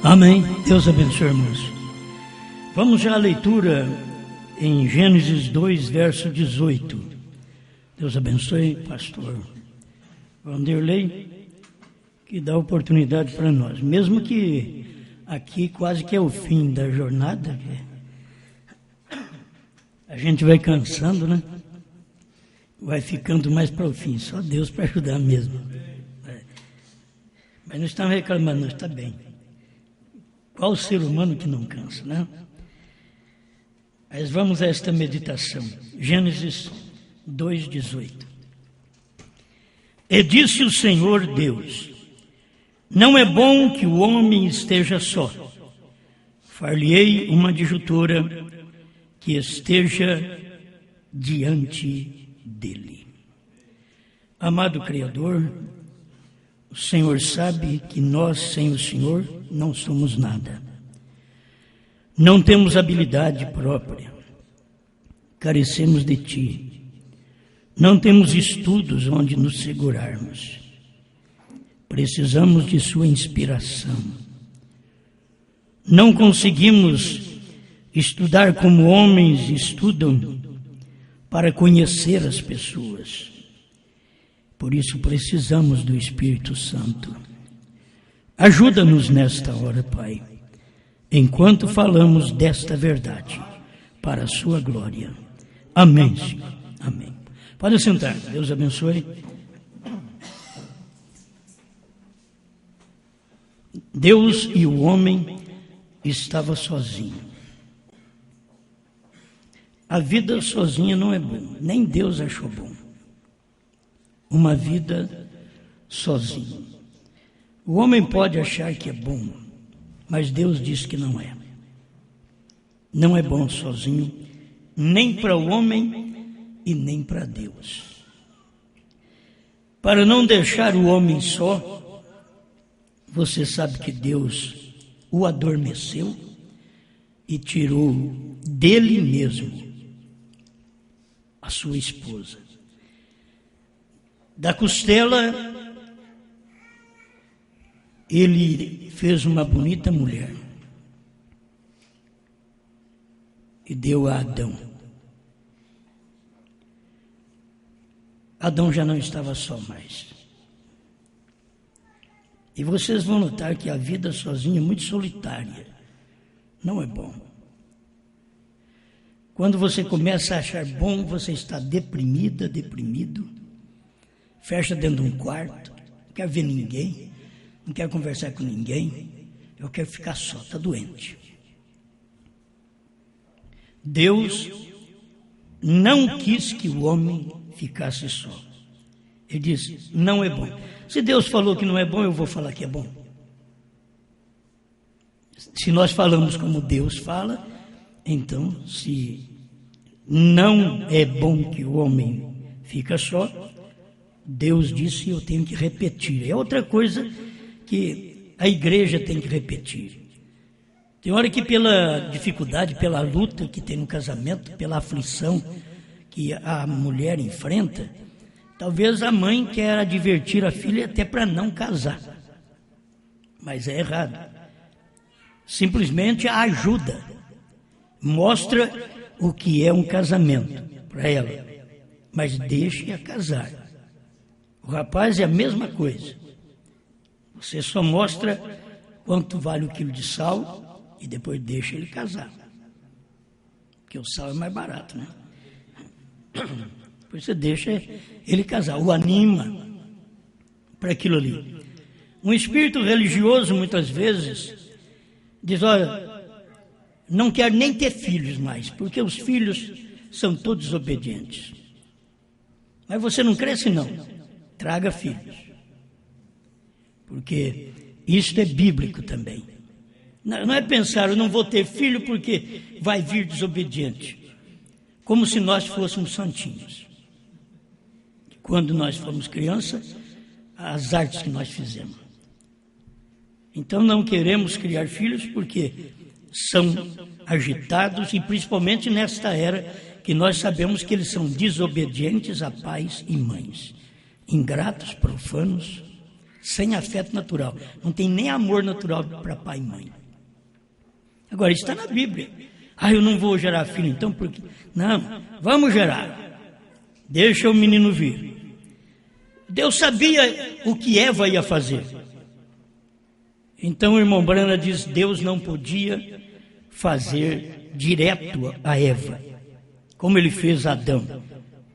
Amém. Deus abençoe, irmãos. Vamos já à leitura em Gênesis 2, verso 18. Deus abençoe, pastor Vanderlei, que dá oportunidade para nós. Mesmo que aqui quase que é o fim da jornada, a gente vai cansando, né? Vai ficando mais para o fim. Só Deus para ajudar mesmo. Mas não estamos reclamando, não, está bem. Qual ser humano que não cansa, né? Mas vamos a esta meditação. Gênesis 2:18. E disse o Senhor Deus: não é bom que o homem esteja só. Far-lhe-ei uma adjutora que esteja diante dele. Amado Criador, o Senhor sabe que nós, sem o Senhor, não somos nada. Não temos habilidade própria. Carecemos de Ti. Não temos estudos onde nos segurarmos. Precisamos de Sua inspiração. Não conseguimos estudar como homens estudam para conhecer as pessoas. Por isso precisamos do Espírito Santo. Ajuda-nos nesta hora, Pai, enquanto falamos desta verdade, para a Sua glória. Amém, Senhor. Amém. Pode sentar. Deus abençoe. Deus e o homem estavam sozinhos. A vida sozinha não é bom, nem Deus achou bom. Uma vida sozinho. O homem pode achar que é bom, mas Deus diz que não é. Não é bom sozinho, nem para o homem e nem para Deus. Para não deixar o homem só, você sabe que Deus o adormeceu e tirou dele mesmo a sua esposa. Da costela, ele fez uma bonita mulher e deu a Adão. Adão já não estava só mais. E vocês vão notar que a vida sozinha é muito solitária. Não é bom. Quando você começa a achar bom, você está deprimida, deprimido. Fecha dentro de um quarto, não quer ver ninguém, não quer conversar com ninguém, eu quero ficar só, está doente. Deus não quis que o homem ficasse só. Ele disse, não é bom. Se Deus falou que não é bom, eu vou falar que é bom. Se nós falamos como Deus fala, então, se não é bom que o homem fica só, Deus disse, eu tenho que repetir. É outra coisa que a igreja tem que repetir. Tem hora que pela dificuldade, pela luta que tem no casamento, pela aflição que a mulher enfrenta, talvez a mãe quer advertir a filha até para não casar. Mas é errado. Simplesmente a ajuda. Mostra o que é um casamento para ela. Mas deixe-a casar. O rapaz é a mesma coisa. Você só mostra quanto vale o quilo de sal e depois deixa ele casar. Porque o sal é mais barato, né? Depois você deixa ele casar, o anima para aquilo ali. Um espírito religioso, muitas vezes, diz, olha, não quero nem ter filhos mais, porque os filhos são todos desobedientes. Mas você não cresce, não. Traga filhos. Porque isso é bíblico também. Não é pensar, eu não vou ter filho porque vai vir desobediente. Como se nós fôssemos santinhos. Quando nós fomos crianças, as artes que nós fizemos. Então não queremos criar filhos porque são agitados e principalmente nesta era que nós sabemos que eles são desobedientes a pais e mães. Ingratos, profanos, sem afeto natural. Não tem nem amor natural para pai e mãe. Agora, isso está na Bíblia. Eu não vou gerar filho então, porque... Não, vamos gerar. Deixa o menino vir. Deus sabia o que Eva ia fazer. Então o irmão Brana diz, Deus não podia fazer direto a Eva, como ele fez Adão.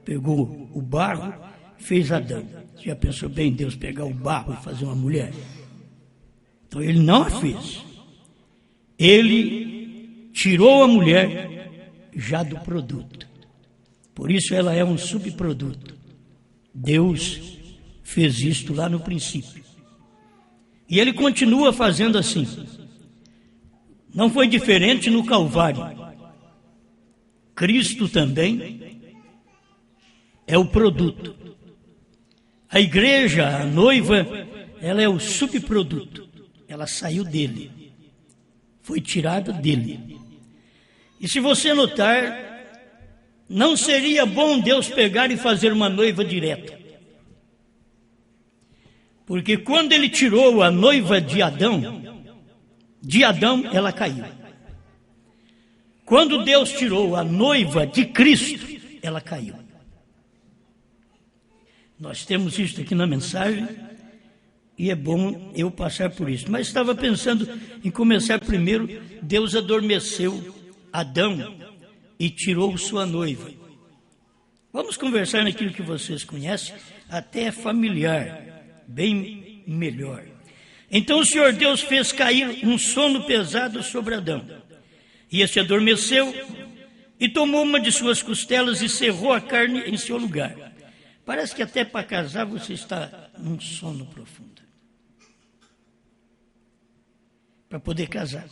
Pegou o barro, fez Adão. Você já pensou bem Deus pegar o barro e fazer uma mulher? Então ele não a fez. Ele tirou a mulher já do produto. Por isso ela é um subproduto. Deus fez isto lá no princípio. E ele continua fazendo assim. Não foi diferente no Calvário. Cristo também é o produto. A igreja, a noiva, ela é o subproduto. Ela saiu dele. Foi tirada dele. E se você notar, não seria bom Deus pegar e fazer uma noiva direta. Porque quando ele tirou a noiva de Adão ela caiu. Quando Deus tirou a noiva de Cristo, ela caiu. Nós temos isso aqui na mensagem e é bom eu passar por isso. Mas estava pensando em começar primeiro, Deus adormeceu Adão e tirou sua noiva. Vamos conversar naquilo que vocês conhecem, até é familiar. Bem melhor. Então o Senhor Deus fez cair um sono pesado sobre Adão. E este adormeceu e tomou uma de suas costelas e cerrou a carne em seu lugar. Parece que até para casar você está num sono profundo. Para poder casar,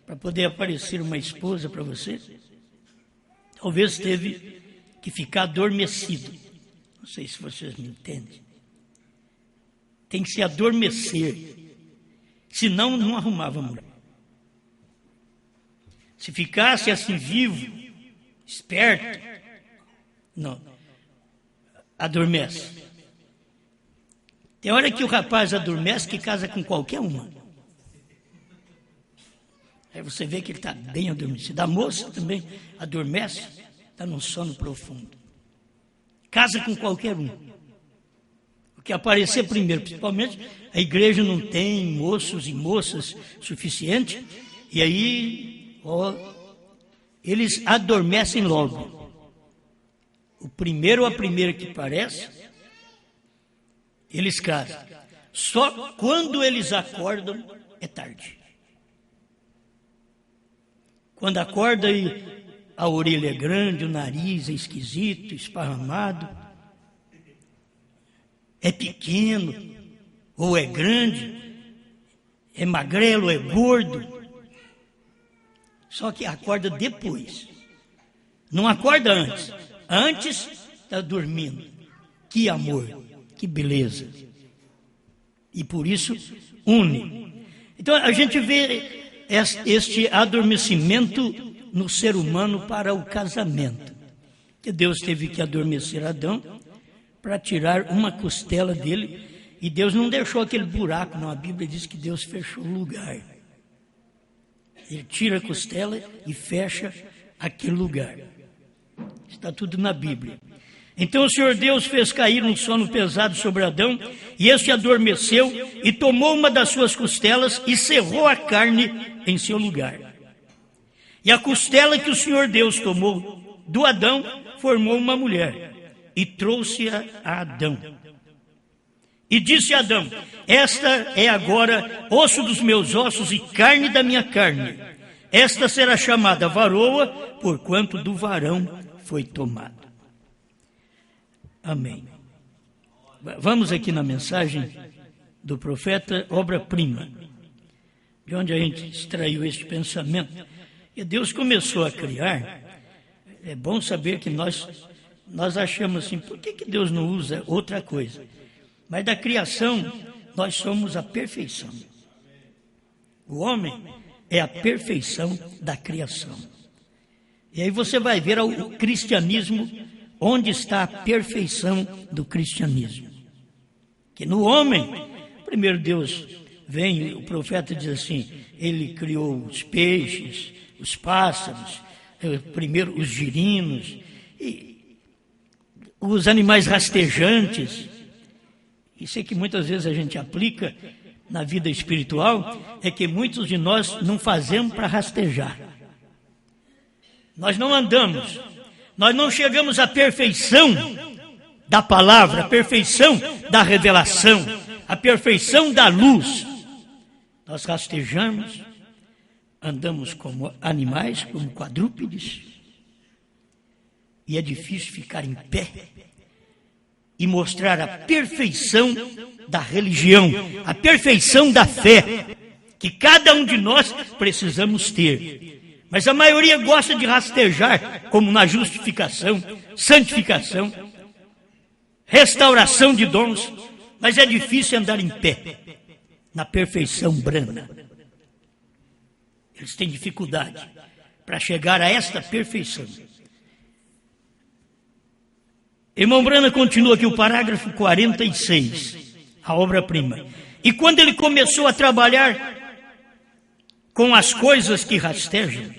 para poder aparecer uma esposa para você, talvez teve que ficar adormecido. Não sei se vocês me entendem. Tem que se adormecer, senão não arrumava mulher. Se ficasse assim vivo, esperto, não, adormece. Tem hora que o rapaz adormece que casa com qualquer uma. Aí você vê que ele está bem adormecido. A moça também adormece, está num sono profundo. Casa com qualquer um. Que aparecer primeiro, principalmente a igreja não tem moços e moças suficiente, e aí eles adormecem logo. O primeiro ou a primeira que aparece, eles casam. Só quando eles acordam é tarde. Quando acorda e a orelha é grande, o nariz é esquisito, esparramado, é pequeno, ou é grande, é magrelo, é gordo. Só que acorda depois. Não acorda antes. Antes está dormindo. Que amor, que beleza. E por isso une. Então a gente vê este adormecimento no ser humano para o casamento. Que Deus teve que adormecer Adão para tirar uma costela dele, e Deus não deixou aquele buraco, não. A Bíblia diz que Deus fechou o lugar. Ele tira a costela e fecha aquele lugar. Está tudo na Bíblia. Então o Senhor Deus fez cair um sono pesado sobre Adão, e este adormeceu e tomou uma das suas costelas e cerrou a carne em seu lugar. E a costela que o Senhor Deus tomou do Adão formou uma mulher e trouxe-a a Adão. E disse a Adão: esta é agora osso dos meus ossos e carne da minha carne. Esta será chamada varoa, porquanto do varão foi tomado. Amém. Vamos aqui na mensagem do profeta, obra-prima, de onde a gente extraiu este pensamento. E Deus começou a criar. É bom saber que nós achamos assim, por que Deus não usa outra coisa? Mas da criação, nós somos a perfeição. O homem é a perfeição da criação. E aí você vai ver o cristianismo, onde está a perfeição do cristianismo. Que no homem, Primeiro Deus vem, o profeta diz assim, ele criou os peixes, os pássaros, primeiro os girinos, e os animais rastejantes. Isso é que muitas vezes a gente aplica na vida espiritual, é que muitos de nós não fazemos para rastejar. Nós não andamos, nós não chegamos à perfeição da palavra, a perfeição da revelação, a perfeição da luz. Nós rastejamos, andamos como animais, como quadrúpedes, e é difícil ficar em pé e mostrar a perfeição da religião, a perfeição da fé, que cada um de nós precisamos ter. Mas a maioria gosta de rastejar, como na justificação, santificação, restauração de dons, mas é difícil andar em pé, na perfeição brana. Eles têm dificuldade para chegar a esta perfeição. Irmão Brana continua aqui o parágrafo 46, a obra-prima. E quando ele começou a trabalhar com as coisas que rastejam,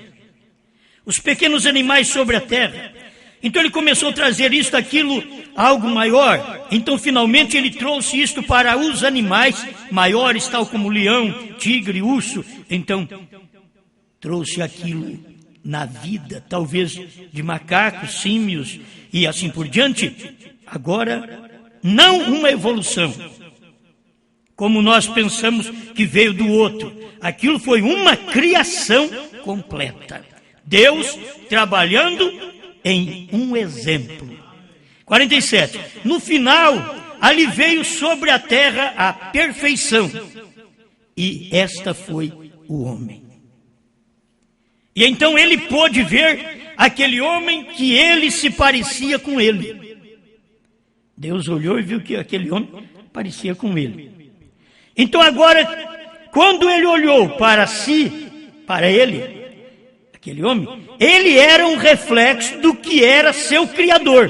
os pequenos animais sobre a terra, então ele começou a trazer isto, aquilo, algo maior. Então finalmente ele trouxe isto para os animais maiores, tal como leão, tigre, urso. Então trouxe aquilo na vida, talvez de macacos, símios e assim por diante. Agora, não uma evolução, como nós pensamos que veio do outro. Aquilo foi uma criação completa. Deus trabalhando em um exemplo. 47. No final, ali veio sobre a terra a perfeição. E esta foi o homem. E então ele pôde ver aquele homem que ele se parecia com ele. Deus olhou e viu que aquele homem parecia com ele. Então agora, quando ele olhou para si, para ele, aquele homem, ele era um reflexo do que era seu Criador.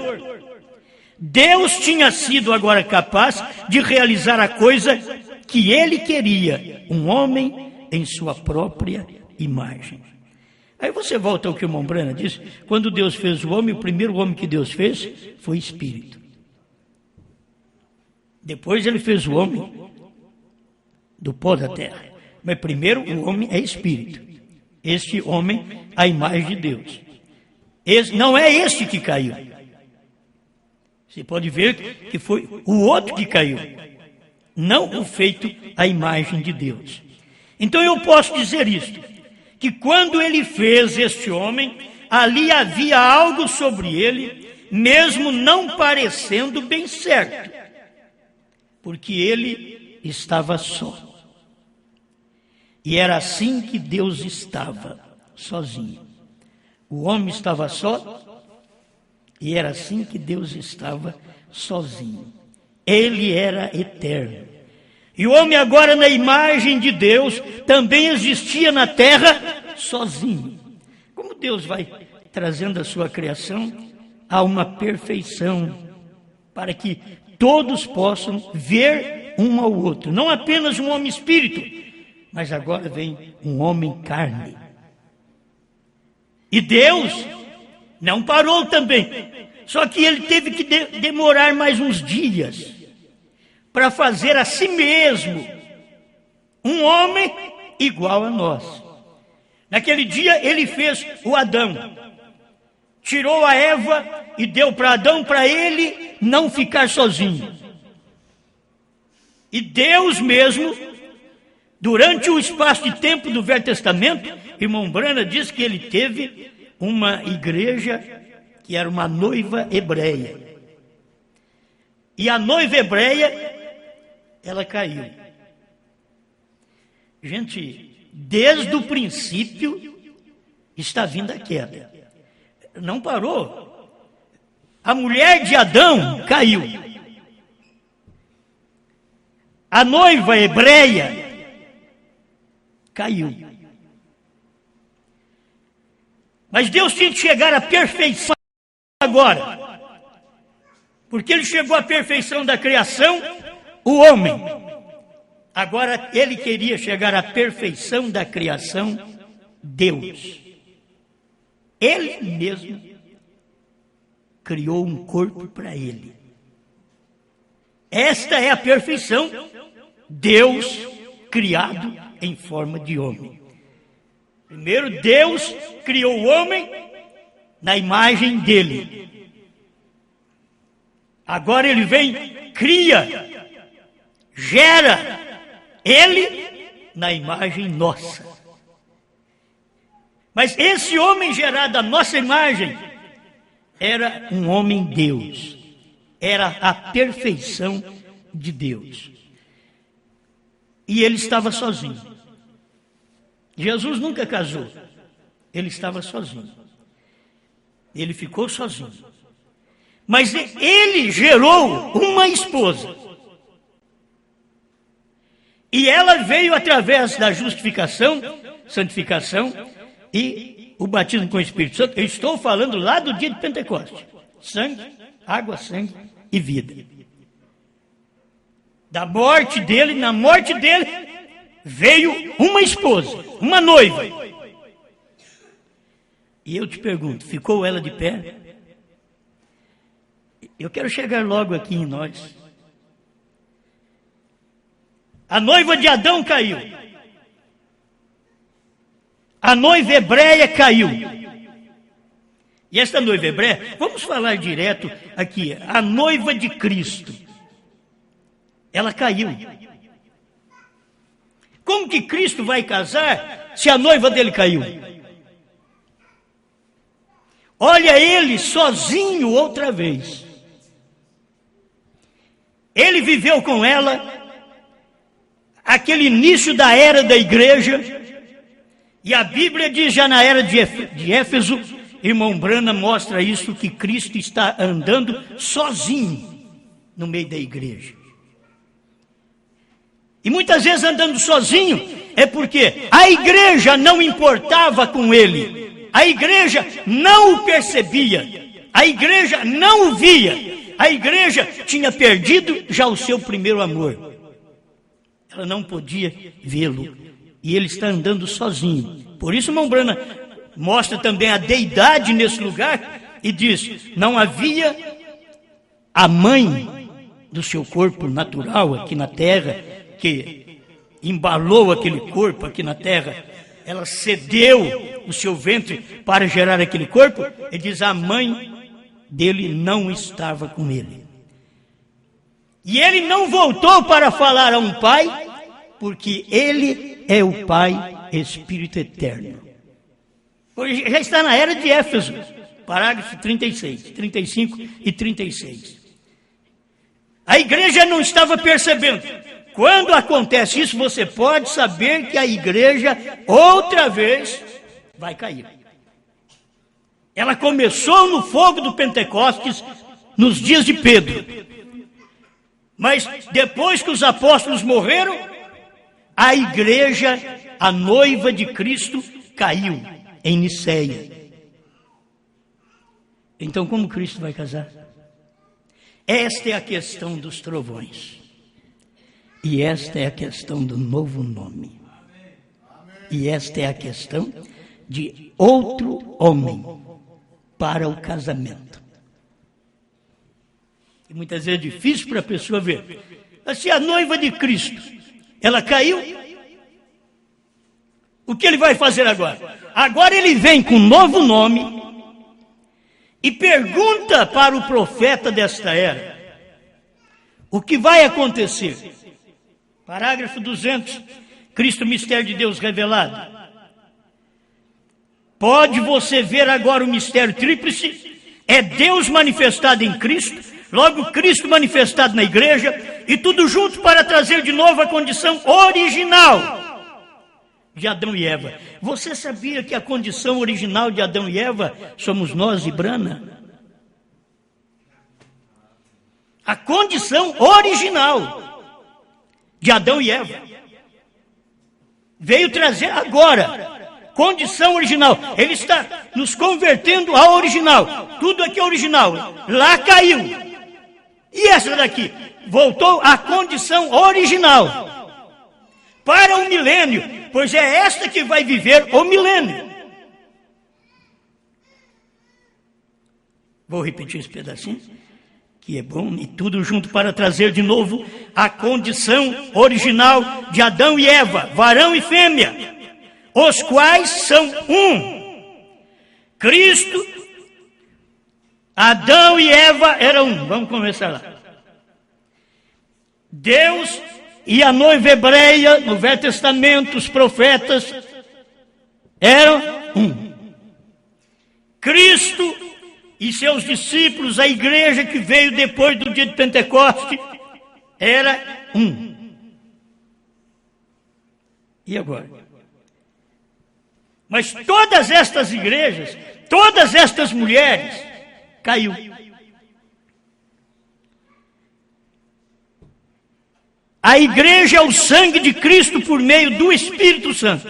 Deus tinha sido agora capaz de realizar a coisa que ele queria, um homem em sua própria imagem. Aí você volta ao que o irmão Brana disse, quando Deus fez o homem, o primeiro homem que Deus fez foi espírito. Depois ele fez o homem do pó da terra. Mas primeiro o homem é espírito. Este homem, a imagem de Deus. Não é este que caiu. Você pode ver que foi o outro que caiu. Não o feito à imagem de Deus. Então eu posso dizer isto, que quando ele fez este homem, ali havia algo sobre ele, mesmo não parecendo bem certo, porque ele estava só. E era assim que Deus estava, sozinho. O homem estava só, e era assim que Deus estava sozinho. Ele era eterno. E o homem agora, na imagem de Deus, também existia na terra sozinho. Como Deus vai trazendo a sua criação a uma perfeição, para que todos possam ver um ao outro. Não apenas um homem espírito, mas agora vem um homem carne. E Deus não parou também. Só que ele teve que demorar mais uns dias para fazer a si mesmo um homem igual a nós. Naquele dia ele fez o Adão. Tirou a Eva e deu para Adão, para ele não ficar sozinho. E Deus mesmo, durante o espaço de tempo do Velho Testamento, irmão Brana diz que ele teve uma igreja que era uma noiva hebreia. E a noiva hebreia, ela caiu. Gente, desde o princípio está vindo a queda. Não parou. A mulher de Adão caiu. A noiva hebreia caiu. Mas Deus tinha que chegar à perfeição agora. Porque ele chegou à perfeição da criação, o homem. Agora ele queria chegar à perfeição da criação, Deus. Ele mesmo criou um corpo para ele. Esta é a perfeição, Deus criado em forma de homem. Primeiro, Deus criou o homem na imagem dele. Agora ele vem, cria, gera ele na imagem nossa. Mas esse homem gerado à nossa imagem era um homem Deus. Era a perfeição de Deus. E ele estava sozinho. Jesus nunca casou. Ele estava sozinho. Ele ficou sozinho. Mas ele gerou uma esposa. E ela veio através da justificação, santificação e o batismo com o Espírito Santo. Eu estou falando lá do dia de Pentecostes. Sangue, água, sangue e vida. Da morte dele, na morte dele, veio uma esposa, uma noiva. E eu te pergunto, ficou ela de pé? Eu quero chegar logo aqui em nós. A noiva de Adão caiu. A noiva hebreia caiu. E esta noiva hebreia, vamos falar direto aqui, a noiva de Cristo, ela caiu. Como que Cristo vai casar se a noiva dele caiu? Olha ele sozinho outra vez. Ele viveu com ela aquele início da era da igreja, e a Bíblia diz já na era de Éfeso, irmão Brana mostra isso, que Cristo está andando sozinho no meio da igreja. E muitas vezes andando sozinho é porque a igreja não importava com ele, a igreja não o percebia, a igreja não o via, a igreja tinha perdido já o seu primeiro amor. Ela não podia vê-lo e ele está andando sozinho. Por isso, irmão Brana mostra também a deidade nesse lugar e diz: não havia a mãe do seu corpo natural aqui na terra, que embalou aquele corpo aqui na terra, ela cedeu o seu ventre para gerar aquele corpo, e diz: a mãe dele não estava com ele. E ele não voltou para falar a um pai, porque ele é o Pai Espírito Eterno. Hoje já está na era de Éfeso, parágrafo 36, 35 e 36. A igreja não estava percebendo. Quando acontece isso, você pode saber que a igreja outra vez vai cair. Ela começou no fogo do Pentecostes nos dias de Pedro. Mas depois que os apóstolos morreram, a igreja, a noiva de Cristo, caiu em Niceia. Então, como Cristo vai casar? Esta é a questão dos trovões. E esta é a questão do novo nome. E esta é a questão de outro homem para o casamento. E muitas vezes é difícil para a pessoa ver. Se a noiva de Cristo, ela caiu, o que ele vai fazer agora? Agora ele vem com um novo nome e pergunta para o profeta desta era: o que vai acontecer? Parágrafo 200, Cristo, mistério de Deus revelado. Pode você ver agora o mistério tríplice? É Deus manifestado em Cristo, logo Cristo manifestado na igreja, e tudo junto para trazer de novo a condição original de Adão e Eva. Você sabia que a condição original de Adão e Eva somos nós e Brana? A condição original de Adão e Eva veio trazer agora. Condição original. Ele está nos convertendo ao original. Tudo aqui é original. Lá caiu. E essa daqui voltou à condição original. para o milênio, pois é esta que vai viver o milênio. Vou repetir esse pedacinho, que é bom, e tudo junto para trazer de novo a condição original de Adão e Eva, varão e fêmea, os quais são um. Cristo, Adão e Eva eram um. Vamos começar lá. Deus e a noiva hebreia, no Velho Testamento, os profetas, eram um. Cristo e seus discípulos, a igreja que veio depois do dia de Pentecoste, era um. E agora? Mas todas estas igrejas, todas estas mulheres, caiu. A igreja é o sangue de Cristo por meio do Espírito Santo,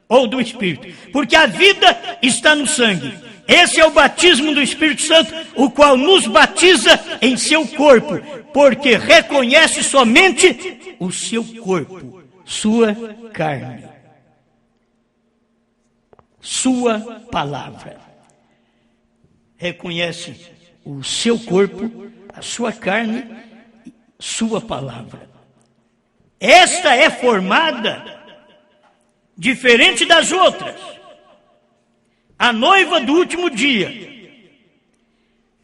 ou do Espírito, porque a vida está no sangue. Esse é o batismo do Espírito Santo, o qual nos batiza em seu corpo, porque reconhece somente o seu corpo, sua carne, sua palavra. Reconhece o seu corpo, a sua carne, sua palavra. Esta é formada diferente das outras, a noiva do último dia,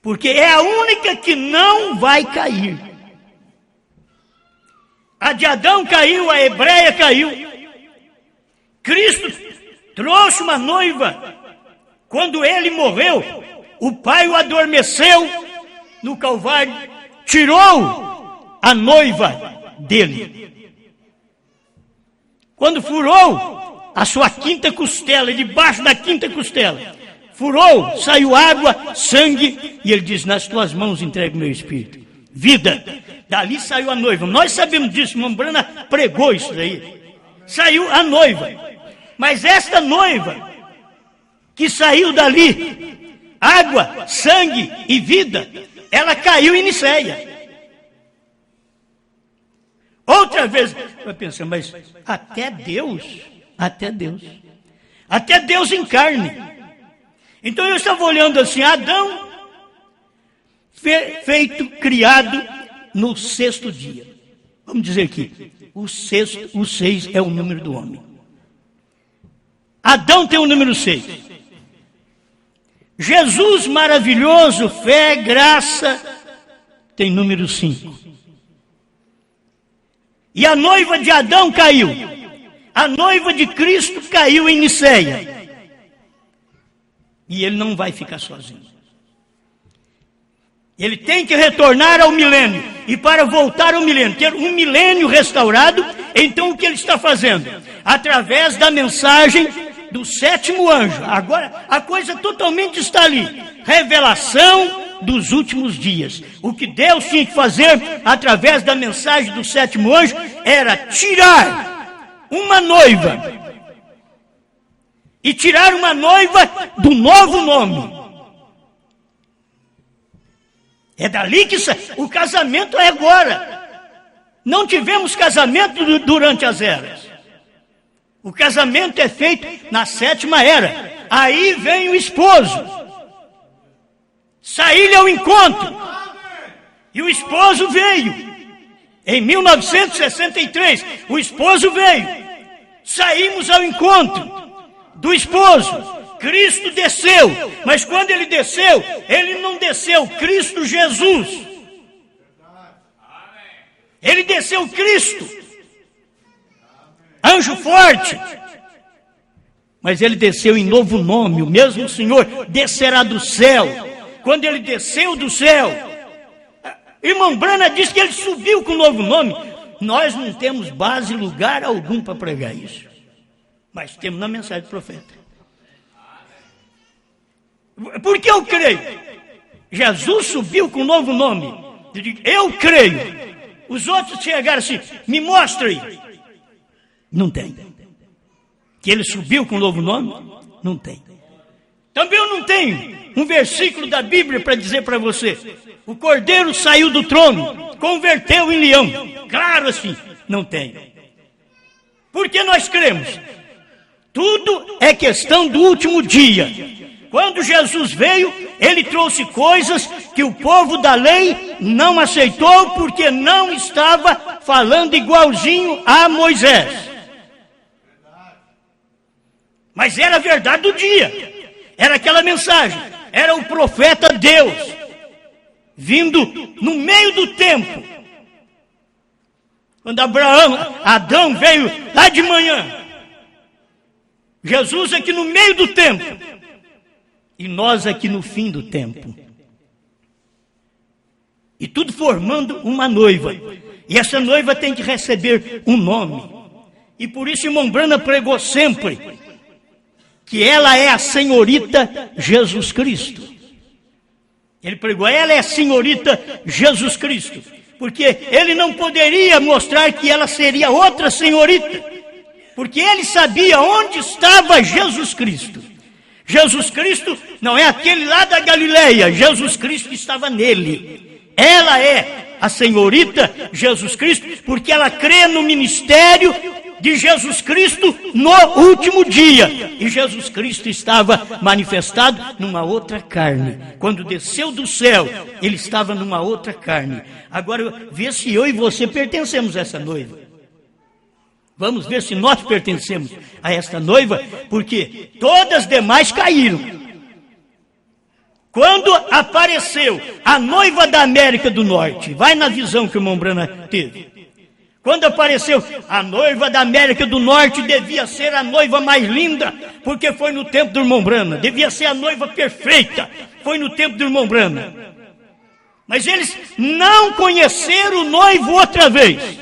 porque é a única que não vai cair. A de Adão caiu, a hebreia caiu. Cristo trouxe uma noiva. Quando ele morreu, o Pai o adormeceu no Calvário, tirou a noiva dele. Quando furou a sua quinta costela, debaixo da quinta costela, furou, saiu água, sangue, e ele diz: nas tuas mãos entrego o meu espírito. Vida. Dali saiu a noiva. Nós sabemos disso, irmã Brana pregou isso daí. Saiu a noiva. Mas esta noiva que saiu dali, água, sangue e vida, ela caiu em Nicéia. Outra vez, vai pensar, mas até Deus em carne. Então eu estava olhando assim, Adão, feito, criado no sexto dia. Vamos dizer aqui, o 6 é o número do homem. Adão tem o número 6. Jesus maravilhoso, fé, graça, tem número 5. E a noiva de Adão caiu. A noiva de Cristo caiu em Nicéia. E ele não vai ficar sozinho. Ele tem que retornar ao milênio. E para voltar ao milênio, ter um milênio restaurado, então o que ele está fazendo? Através da mensagem do sétimo anjo. Agora, a coisa totalmente está ali. Revelação dos últimos dias. O que Deus tinha que fazer através da mensagem do sétimo anjo era tirar uma noiva. E tirar uma noiva do novo nome. É dali que sai. O casamento é agora. Não tivemos casamento durante as eras. O casamento é feito na sétima era. Aí vem o esposo. Saí-lhe ao encontro. E o esposo veio. Em 1963, o esposo veio. Saímos ao encontro do esposo. Cristo desceu. Mas quando ele desceu, ele não desceu Cristo Jesus. Ele desceu Cristo. Anjo forte. Mas ele desceu em novo nome. O mesmo Senhor descerá do céu. Quando ele desceu do céu, irmão Brana diz que ele subiu com um novo nome. Nós não temos base, lugar algum para pregar isso. Mas temos na mensagem do profeta. Porque eu creio. Jesus subiu com um novo nome. Eu creio. Os outros chegaram assim, me mostra aí. Não tem. Que ele subiu com um novo nome? Não tem. Também eu não tenho um versículo da Bíblia para dizer para você. O cordeiro saiu do trono, converteu em leão. Claro assim, não tem. Porque nós cremos. Tudo é questão do último dia. Quando Jesus veio, ele trouxe coisas que o povo da lei não aceitou porque não estava falando igualzinho a Moisés. Mas era a verdade do dia. Era aquela mensagem. Era o profeta Deus vindo no meio do tempo. Quando Adão veio lá de manhã, Jesus aqui no meio do tempo e nós aqui no fim do tempo. E tudo formando uma noiva. E essa noiva tem que receber um nome. E por isso irmão Branham pregou sempre que ela é a senhorita Jesus Cristo. Ele pregou, ela é a senhorita Jesus Cristo. Porque ele não poderia mostrar que ela seria outra senhorita. Porque ele sabia onde estava Jesus Cristo. Jesus Cristo não é aquele lá da Galileia. Jesus Cristo estava nele. Ela é a senhorita Jesus Cristo, porque ela crê no ministério de Jesus Cristo no último dia. E Jesus Cristo estava manifestado numa outra carne. Quando desceu do céu, ele estava numa outra carne. Agora, vê se eu e você pertencemos a essa noiva. Vamos ver se nós pertencemos a esta noiva, porque todas as demais caíram. Quando apareceu a noiva da América do Norte, vai na visão que o irmão Branham teve. Quando apareceu a noiva da América do Norte, devia ser a noiva mais linda, porque foi no tempo do irmão Branham. Devia ser a noiva perfeita, foi no tempo do irmão Branham. Mas eles não conheceram o noivo outra vez.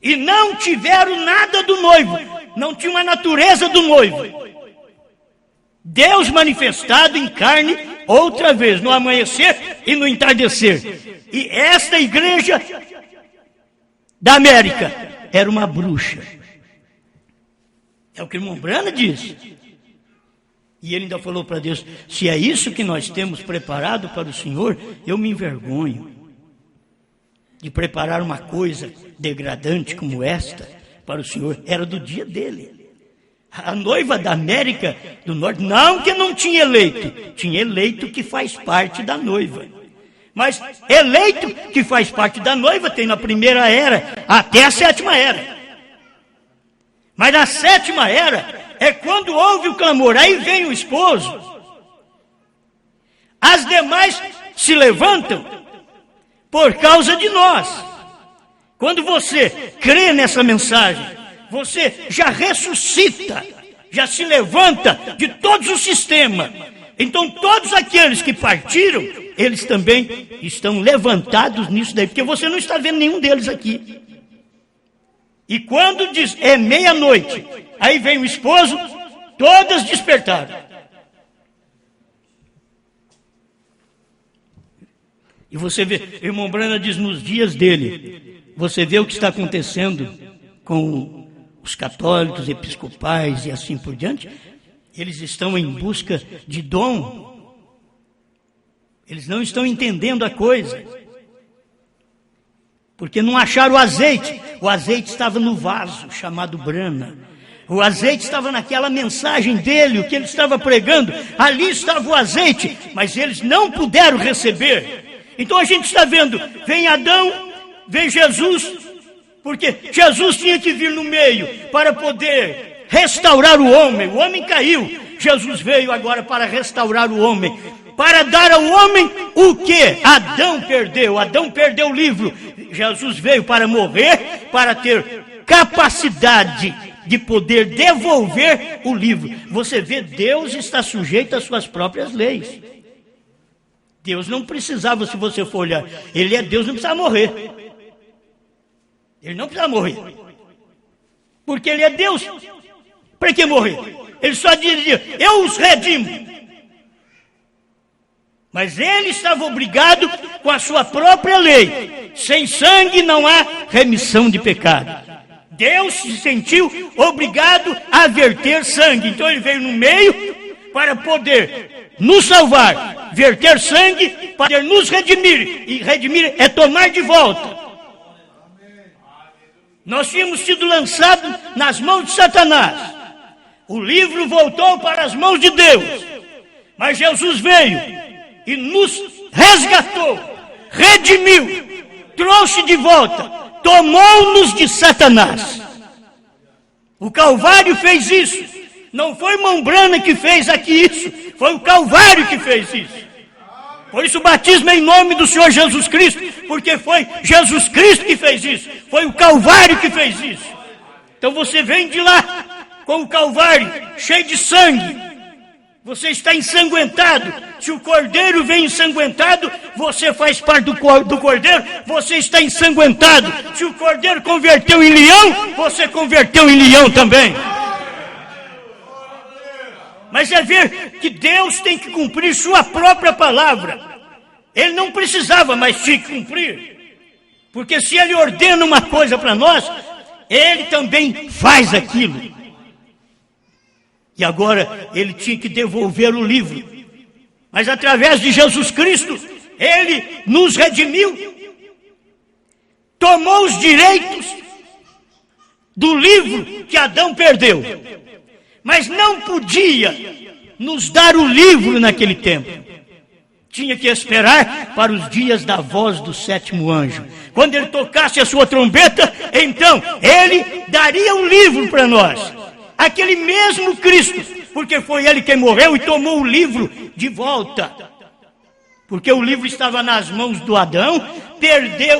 E não tiveram nada do noivo. Não tinham a natureza do noivo. Deus manifestado em carne outra vez, no amanhecer e no entardecer. E esta igreja da América era uma bruxa. É o que o irmão Branham disse. E ele ainda falou para Deus, se é isso que nós temos preparado para o Senhor, eu me envergonho de preparar uma coisa degradante como esta para o Senhor. Era do dia dele. A noiva da América do Norte, não que não tinha eleito, tinha eleito que faz parte da noiva. Mas eleito que faz parte da noiva tem na primeira era até a sétima era. Mas na sétima era é quando houve o clamor, aí vem o esposo. As demais se levantam por causa de nós. Quando você crê nessa mensagem, você já ressuscita, já se levanta de todos os sistemas. Então todos aqueles que partiram, eles também estão levantados nisso daí, porque você não está vendo nenhum deles aqui. E quando diz, é meia-noite, aí vem o esposo, todas despertaram. E você vê, irmão Branham diz nos dias dele, você vê o que está acontecendo com os católicos, episcopais e assim por diante. Eles estão em busca de dom. Eles não estão entendendo a coisa. Porque não acharam o azeite. O azeite estava no vaso chamado Branham. O azeite estava naquela mensagem dele, o que ele estava pregando. Ali estava o azeite, mas eles não puderam receber. Então a gente está vendo, vem Adão, vem Jesus, porque Jesus tinha que vir no meio para poder restaurar o homem caiu, Jesus veio agora para restaurar o homem, para dar ao homem o que Adão perdeu o livro, Jesus veio para morrer, para ter capacidade de poder devolver o livro. Você vê, Deus está sujeito às suas próprias leis. Deus não precisava, se você for olhar, ele é Deus, não precisa morrer. Ele não precisa morrer. Porque ele é Deus. Para que morrer? Ele só dizia, eu os redimo. Mas ele estava obrigado com a sua própria lei. Sem sangue não há remissão de pecado. Deus se sentiu obrigado a verter sangue. Então ele veio no meio para poder nos salvar, verter sangue, para nos redimir. E redimir é tomar de volta. Nós tínhamos sido lançados nas mãos de Satanás. O livro voltou para as mãos de Deus. Mas Jesus veio e nos resgatou, redimiu, trouxe de volta, tomou-nos de Satanás. O Calvário fez isso. Não foi Mombrana que fez aqui isso, foi o Calvário que fez isso. Por isso o batismo é em nome do Senhor Jesus Cristo, porque foi Jesus Cristo que fez isso, foi o Calvário que fez isso. Então você vem de lá com o Calvário cheio de sangue, você está ensanguentado. Se o Cordeiro vem ensanguentado, você faz parte do Cordeiro, você está ensanguentado. Se o Cordeiro converteu em leão, você converteu em leão também. Mas é ver que Deus tem que cumprir sua própria palavra. Ele não precisava, mas tinha que cumprir. Porque se Ele ordena uma coisa para nós, Ele também faz aquilo. E agora Ele tinha que devolver o livro. Mas através de Jesus Cristo, Ele nos redimiu. Tomou os direitos do livro que Adão perdeu. Mas não podia nos dar o livro naquele tempo. Tinha que esperar para os dias da voz do sétimo anjo. Quando ele tocasse a sua trombeta, então ele daria o livro para nós. Aquele mesmo Cristo, porque foi ele quem morreu e tomou o livro de volta. Porque o livro estava nas mãos do Adão,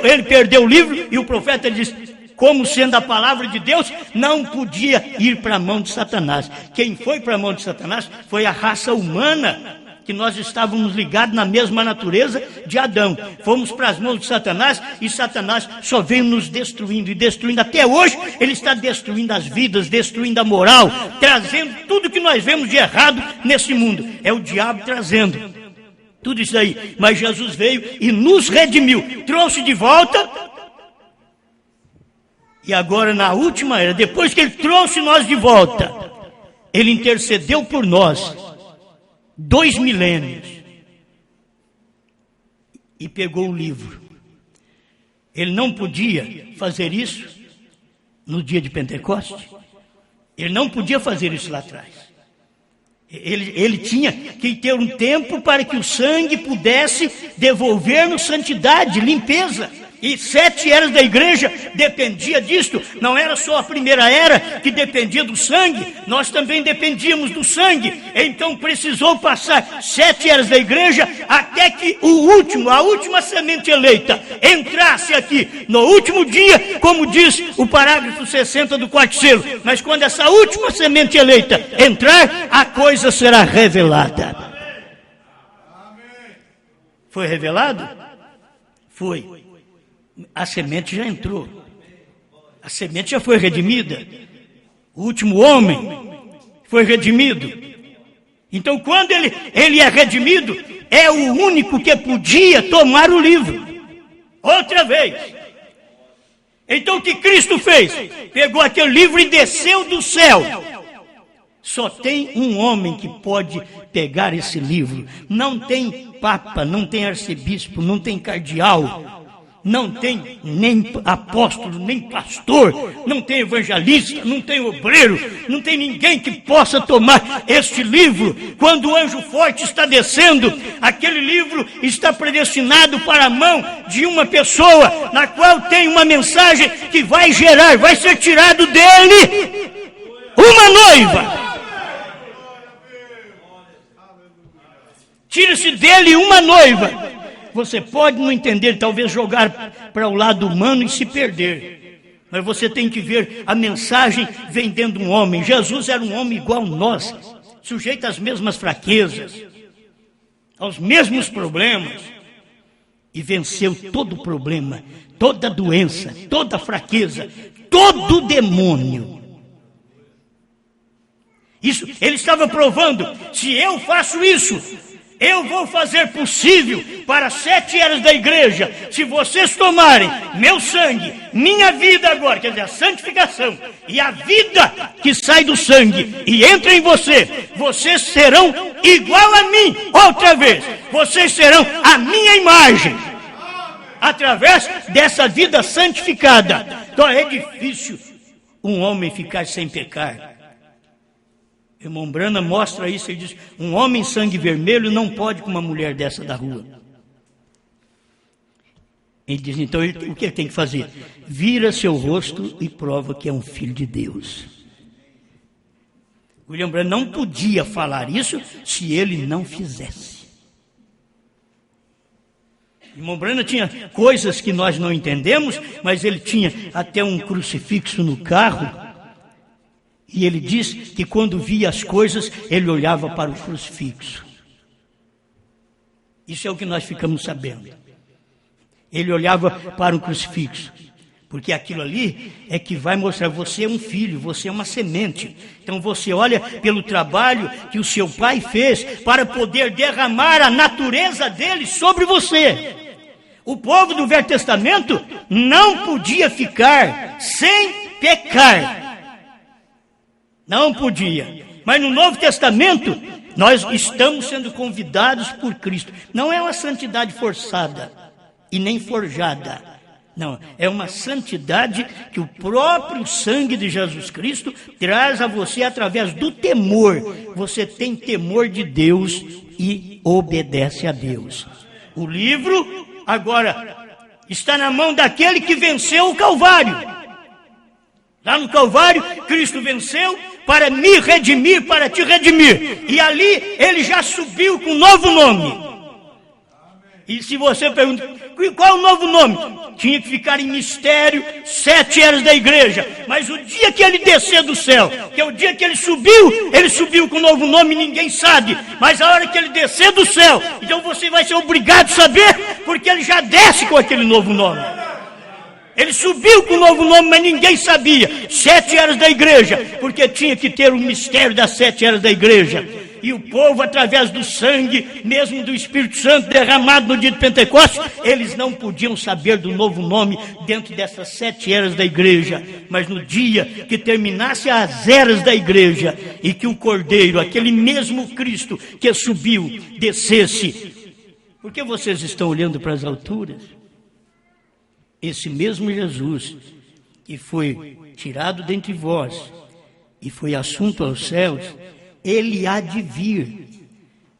ele perdeu o livro e o profeta disse: como sendo a palavra de Deus, não podia ir para a mão de Satanás. Quem foi para a mão de Satanás foi a raça humana, que nós estávamos ligados na mesma natureza de Adão. Fomos para as mãos de Satanás e Satanás só veio nos destruindo e destruindo. Até hoje ele está destruindo as vidas, destruindo a moral, trazendo tudo que nós vemos de errado nesse mundo. É o diabo trazendo tudo isso aí. Mas Jesus veio e nos redimiu, trouxe de volta. E agora na última era, depois que Ele trouxe nós de volta, Ele intercedeu por nós 2 milênios e pegou o livro. Ele não podia fazer isso no dia de Pentecostes. Ele não podia fazer isso lá atrás. Ele tinha que ter um tempo para que o sangue pudesse devolver-nos santidade, limpeza. E 7 eras da igreja dependia disto. Não era só a primeira era que dependia do sangue, nós também dependíamos do sangue. Então precisou passar 7 eras da igreja até que a última semente eleita entrasse aqui no último dia, como diz o parágrafo 60 do 4º selo. Mas quando essa última semente eleita entrar, a coisa será revelada. Foi revelado? Foi. A semente já entrou. A semente já foi redimida. O último homem foi redimido. Então, quando ele é redimido, é o único que podia tomar o livro. Outra vez. Então, o que Cristo fez? Pegou aquele livro e desceu do céu. Só tem um homem que pode pegar esse livro. Não tem papa, não tem arcebispo, não tem cardeal. Não tem nem apóstolo, nem pastor, não tem evangelista, não tem obreiro, não tem ninguém que possa tomar este livro. Quando o anjo forte está descendo, aquele livro está predestinado para a mão de uma pessoa, na qual tem uma mensagem que vai ser tirado dele uma noiva. Tira-se dele uma noiva. Você pode não entender, talvez jogar para o lado humano e se perder. Mas você tem que ver a mensagem vem dentro de um homem. Jesus era um homem igual a nós, sujeito às mesmas fraquezas, aos mesmos problemas. E venceu todo o problema, toda doença, toda fraqueza, todo demônio. Isso, ele estava provando, se eu faço isso, eu vou fazer possível para 7 eras da igreja. Se vocês tomarem meu sangue, minha vida agora, quer dizer, a santificação e a vida que sai do sangue e entra em você, vocês serão igual a mim outra vez. Vocês serão a minha imagem. através dessa vida santificada. Então é difícil um homem ficar sem pecar. Irmão Branham mostra isso, ele diz, um homem sangue vermelho não pode com uma mulher dessa da rua. Ele diz, então, o que ele tem que fazer? Vira seu rosto e prova que é um filho de Deus. William Branham não podia falar isso se ele não fizesse. Irmão Branham tinha coisas que nós não entendemos, mas ele tinha até um crucifixo no carro. E ele diz que quando via as coisas, ele olhava para o crucifixo. Isso é o que nós ficamos sabendo. Ele olhava para o crucifixo, porque aquilo ali é que vai mostrar, você é um filho, você é uma semente. Então você olha pelo trabalho que o seu pai fez para poder derramar a natureza dele sobre você. O povo do Velho Testamento não podia ficar sem pecar. Não podia. Mas no Novo Testamento, nós estamos sendo convidados por Cristo. Não é uma santidade forçada e nem forjada. Não, é uma santidade que o próprio sangue de Jesus Cristo traz a você através do temor. Você tem temor de Deus e obedece a Deus. O livro, agora, está na mão daquele que venceu o Calvário. Lá no Calvário, Cristo venceu para me redimir, para te redimir. E ali, ele já subiu com um novo nome. E se você pergunta, qual é o novo nome? Tinha que ficar em mistério 7 eras da igreja. Mas o dia que ele descer do céu, que é o dia que ele subiu com um novo nome, ninguém sabe. Mas a hora que ele descer do céu, então você vai ser obrigado a saber, porque ele já desce com aquele novo nome. Ele subiu com um novo nome, mas ninguém sabia. 7 eras da igreja, porque tinha que ter o mistério das 7 eras da igreja. E o povo, através do sangue, mesmo do Espírito Santo derramado no dia de Pentecostes, eles não podiam saber do novo nome dentro dessas 7 eras da igreja. Mas no dia que terminasse as eras da igreja e que o Cordeiro, aquele mesmo Cristo que subiu, descesse. Por que vocês estão olhando para as alturas? Esse mesmo Jesus que foi tirado dentre vós e foi assunto aos céus, ele há de vir,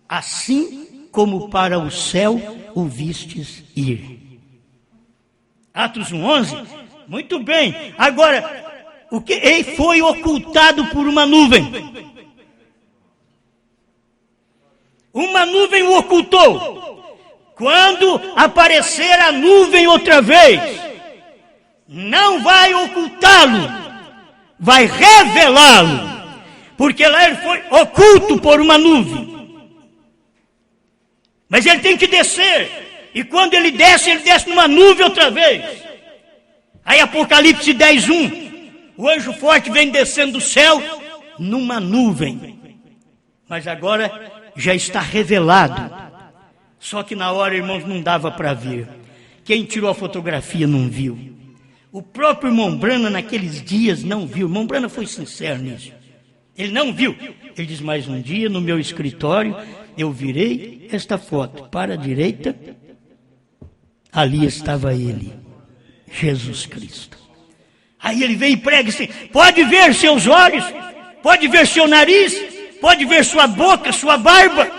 assim como para o céu o vistes ir. Atos 1:11, muito bem. Agora, o que ele foi ocultado por uma nuvem. Uma nuvem o ocultou. Quando aparecer a nuvem outra vez, não vai ocultá-lo, vai revelá-lo. Porque lá ele foi oculto por uma nuvem. Mas ele tem que descer. E quando ele desce numa nuvem outra vez. Aí Apocalipse 10:1. O anjo forte vem descendo do céu numa nuvem. Mas agora já está revelado. Só que na hora, irmãos, não dava para ver. Quem tirou a fotografia não viu. O próprio irmão Branham naqueles dias não viu. O irmão Branham foi sincero nisso. Ele não viu. Ele diz, mas um dia no meu escritório, eu virei esta foto para a direita, ali estava ele, Jesus Cristo. Aí ele vem e prega assim, pode ver seus olhos, pode ver seu nariz, pode ver sua boca, sua barba.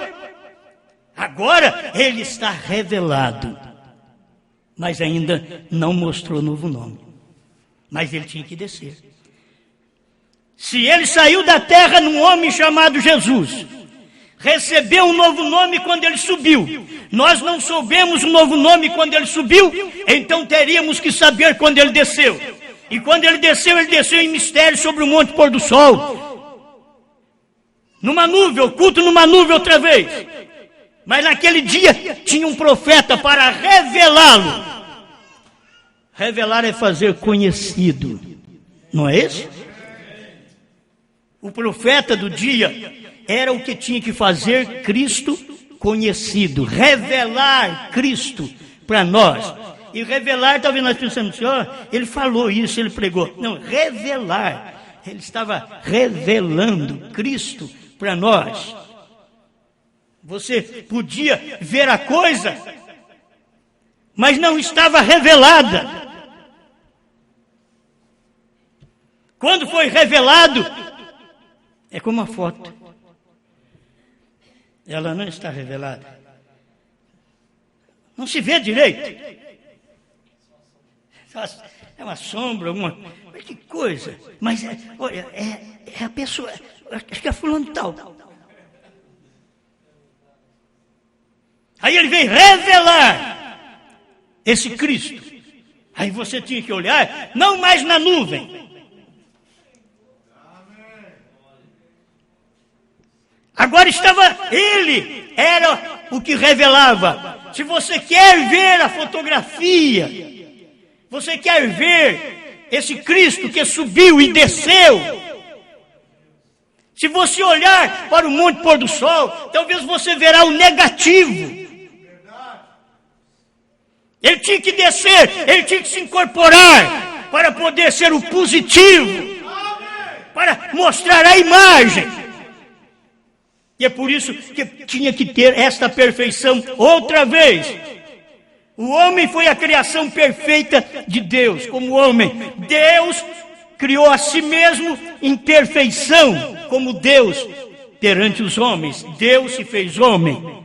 Agora ele está revelado, mas ainda não mostrou novo nome. Mas ele tinha que descer. Se ele saiu da terra num homem chamado Jesus, recebeu um novo nome quando ele subiu, nós não soubemos o novo nome quando ele subiu, então teríamos que saber quando ele desceu. E quando ele desceu em mistério sobre o Monte Pôr do Sol, numa nuvem, oculto numa nuvem outra vez. Mas naquele dia tinha um profeta para revelá-lo. Revelar é fazer conhecido, não é isso? O profeta do dia era o que tinha que fazer Cristo conhecido, revelar Cristo para nós. E revelar, talvez nós pensamos assim, ele falou isso, ele pregou. Não, revelar. Ele estava revelando Cristo para nós. Você podia ver a coisa, mas não estava revelada. Quando foi revelado, é como a foto. Ela não está revelada. Não se vê direito. É uma sombra, alguma... Mas que coisa. Mas, olha, é a pessoa... Acho que é fulano tal. Aí ele veio revelar esse Cristo. Aí você tinha que olhar, não mais na nuvem. Agora estava ele, era o que revelava. Se você quer ver a fotografia, você quer ver esse Cristo que subiu e desceu, se você olhar para o Monte Pôr do Sol, talvez você verá o negativo. Ele tinha que descer, ele tinha que se incorporar para poder ser o positivo, para mostrar a imagem. E é por isso que tinha que ter esta perfeição outra vez. O homem foi a criação perfeita de Deus, como homem. Deus criou a si mesmo em perfeição, como Deus perante os homens. Deus se fez homem.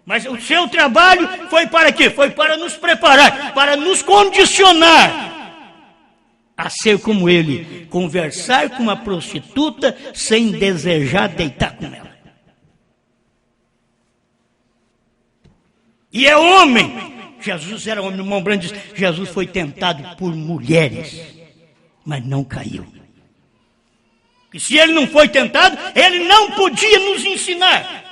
Mas o seu trabalho foi para quê? Foi para nos preparar, para nos condicionar a ser como ele, conversar com uma prostituta sem desejar deitar com ela. E é homem. Jesus era homem. O irmão Branco diz, Jesus foi tentado por mulheres, mas não caiu. E se ele não foi tentado, ele não podia nos ensinar.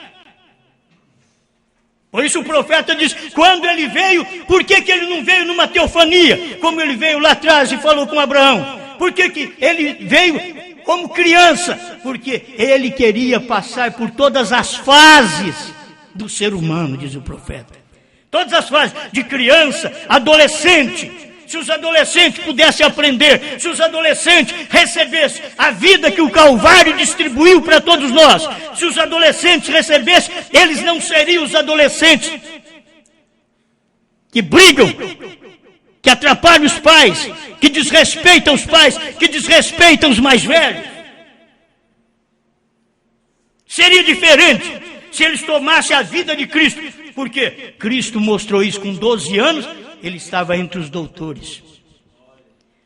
Por isso o profeta diz, quando ele veio, por que ele não veio numa teofania, como ele veio lá atrás e falou com Abraão? Por que ele veio como criança? Porque ele queria passar por todas as fases do ser humano, diz o profeta. Todas as fases, de criança, adolescente. Se os adolescentes pudessem aprender, se os adolescentes recebessem a vida que o Calvário distribuiu para todos nós, se os adolescentes recebessem, eles não seriam os adolescentes que brigam, que atrapalham os pais, que desrespeitam os pais, que desrespeitam os mais velhos. Seria diferente se eles tomassem a vida de Cristo, porque Cristo mostrou isso com 12 anos, ele estava entre os doutores,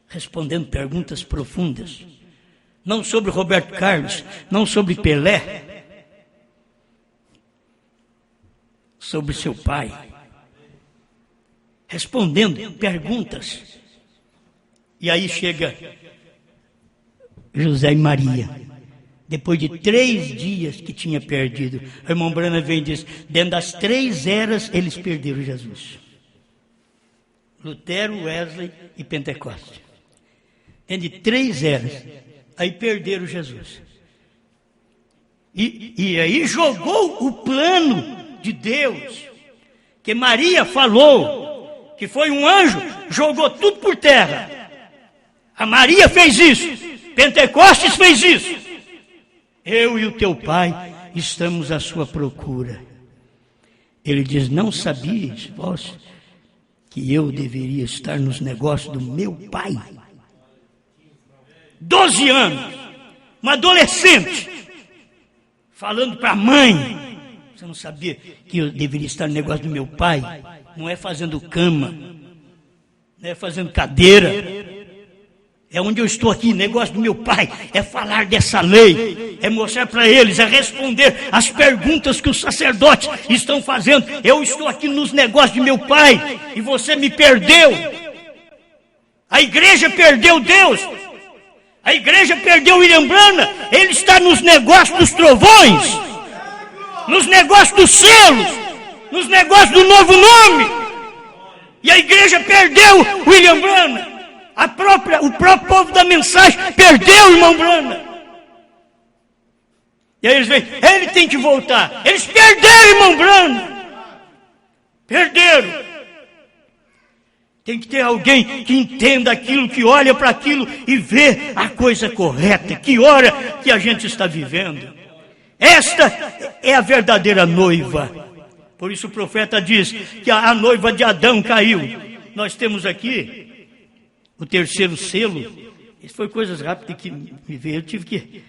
respondendo perguntas profundas, não sobre Roberto Carlos, não sobre Pelé, sobre seu pai, respondendo perguntas. E aí chega José e Maria. Depois de 3 dias que tinha perdido, o irmão Brana vem e diz, dentro das 3 eras, eles perderam Jesus. Lutero, Wesley e Pentecoste. Dentro de 3 eras, aí perderam Jesus. E aí jogou o plano de Deus, que Maria falou, que foi um anjo, jogou tudo por terra. A Maria fez isso, Pentecostes fez isso. Eu e o teu pai estamos à sua procura. Ele diz, não sabias vós que eu deveria estar nos negócios do meu pai? 12 anos, uma adolescente, falando para a mãe, você não sabia que eu deveria estar no negócio do meu pai? Não é fazendo cama, não é fazendo cadeira. É onde eu estou aqui, negócio do meu pai, é falar dessa lei, é mostrar para eles, é responder as perguntas que os sacerdotes estão fazendo. Eu estou aqui nos negócios de meu pai e você me perdeu. A igreja perdeu Deus, a igreja perdeu William Branham, ele está nos negócios dos trovões, nos negócios dos selos, nos negócios do novo nome. E a igreja perdeu William Branham. O próprio povo da mensagem perdeu o irmão Branham. E aí eles veem, ele tem que voltar. Eles perderam o irmão Branham. Perderam. Tem que ter alguém que entenda aquilo, que olha para aquilo e vê a coisa correta. Que hora que a gente está vivendo. Esta é a verdadeira noiva. Por isso o profeta diz que a noiva de Adão caiu. Nós temos aqui o terceiro selo. Isso foi coisas rápidas que me veio. Eu tive que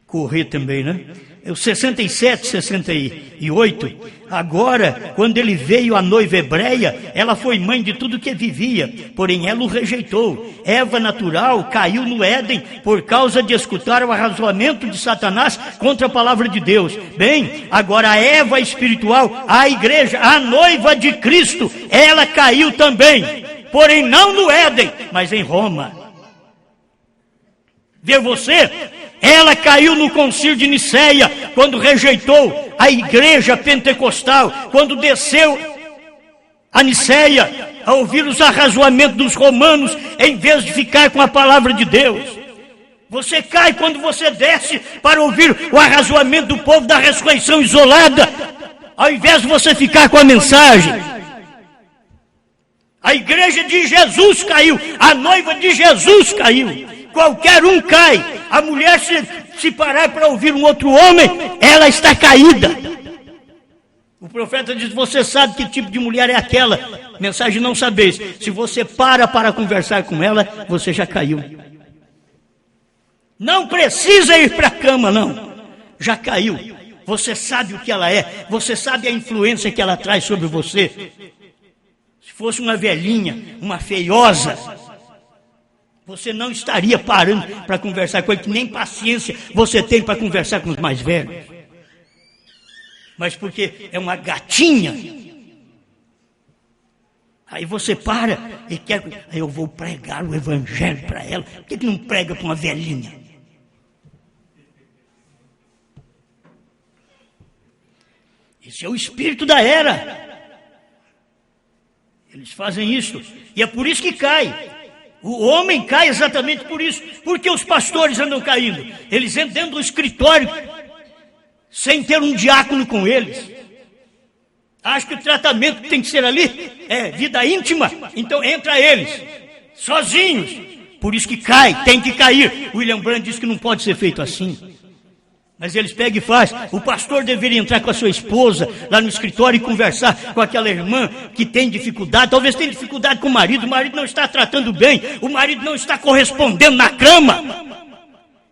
correr também, né? O 67, 68. Agora, quando ele veio à noiva hebreia, ela foi mãe de tudo que vivia, porém ela o rejeitou. Eva natural caiu no Éden por causa de escutar o arrazoamento de Satanás contra a palavra de Deus. Bem, agora a Eva espiritual, a igreja, a noiva de Cristo, ela caiu também, porém não no Éden, mas em Roma. Vê você? Ela caiu no concílio de Niceia, quando rejeitou a igreja pentecostal, quando desceu a Niceia, a ouvir os arrazoamentos dos romanos, em vez de ficar com a palavra de Deus. Você cai quando você desce para ouvir o arrazoamento do povo da ressurreição isolada, ao invés de você ficar com a mensagem. A igreja de Jesus caiu, a noiva de Jesus caiu. Qualquer um cai. A mulher se parar para ouvir um outro homem, ela está caída. O profeta diz, você sabe que tipo de mulher é aquela? Mensagem não sabeis. Se você para conversar com ela, você já caiu. Não precisa ir para a cama, não. Já caiu. Você sabe o que ela é. Você sabe a influência que ela traz sobre você. Se fosse uma velhinha, uma feiosa, você não estaria parando para conversar com ele, que nem paciência você tem para conversar com os mais velhos. Mas porque é uma gatinha, aí você para e quer, eu vou pregar o evangelho para ela. Por que não prega para uma velhinha? Esse é o espírito da era. Eles fazem isso, e é por isso que cai. O homem cai exatamente por isso. Porque os pastores andam caindo? Eles entram dentro do escritório sem ter um diácono com eles. Acho que o tratamento tem que ser ali é vida íntima. Então entra eles, sozinhos. Por isso que cai, tem que cair. William Brandt diz que não pode ser feito assim. Mas eles pegam e fazem. O pastor deveria entrar com a sua esposa lá no escritório e conversar com aquela irmã que tem dificuldade. Talvez tenha dificuldade com o marido não está tratando bem, o marido não está correspondendo na cama.